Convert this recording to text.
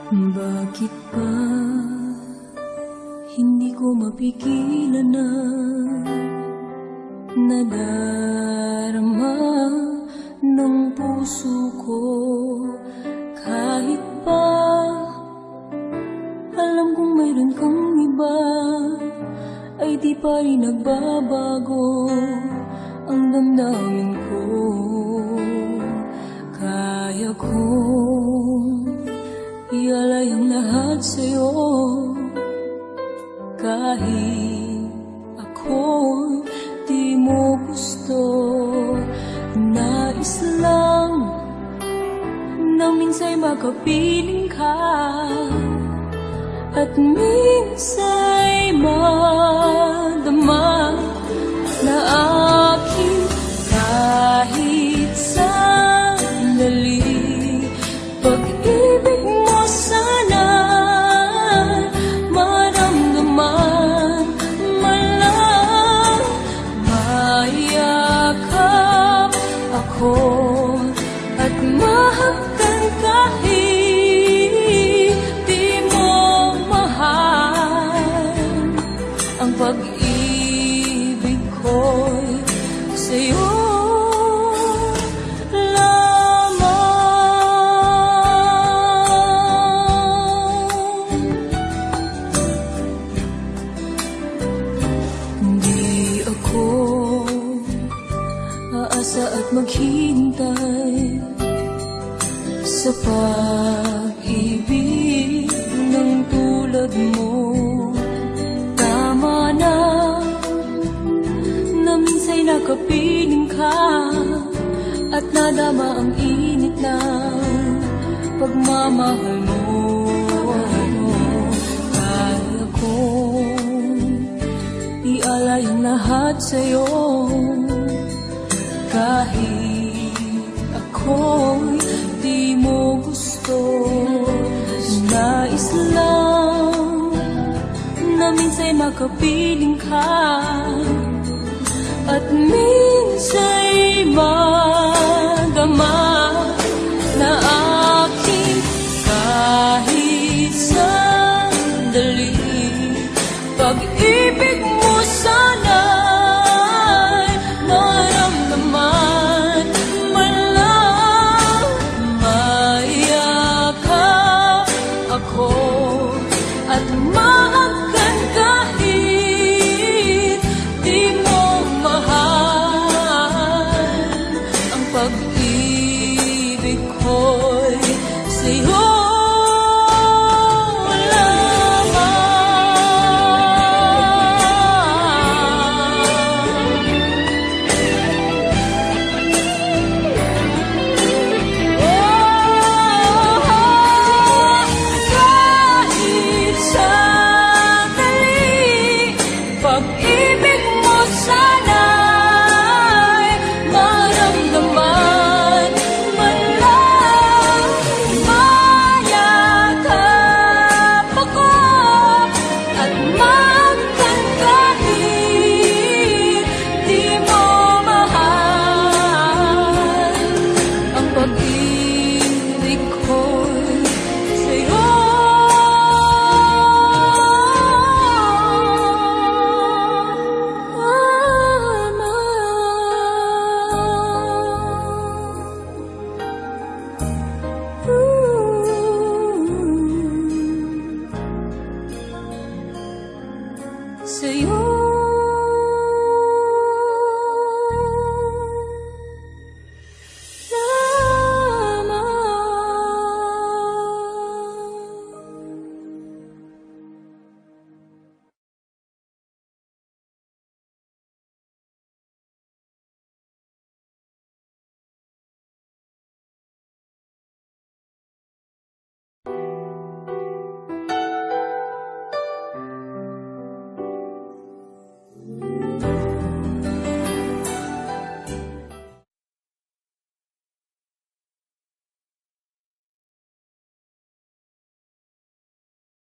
Bakit pa hindi ko mapigilan na nadarama ng puso ko? Kahit pa alam kong mayroon kang iba, ay di pa rin nagbabago ang damdamin ko. Kaya kong ialay ang lahat sa'yo, kahit ako'y di mo gusto. Nais lang na minsa'y makapiling ka, at minsa'y madama na aking kahit sandali. Pag-ibig mo sana maramdaman, malang mayakap ako at mahagkan kahit di mo mahal. Ang pag-ibig ko'y sa'yo aasa at maghintay sa pag-ibig ng tulad mo. Tama na minsa'y nakapiling ka at nadama ang init ng pagmamahal mo. Kaya kong ialay ang lahat sa'yo, kahit ako'y di mo gusto. Nais lang na minsa'y makapiling ka, at minsa'y madama na aking kahit sandali. Pag-ibig mo sana at mahagkan kahit di mo mahal. Ang pag-ibig ko'y sa'yo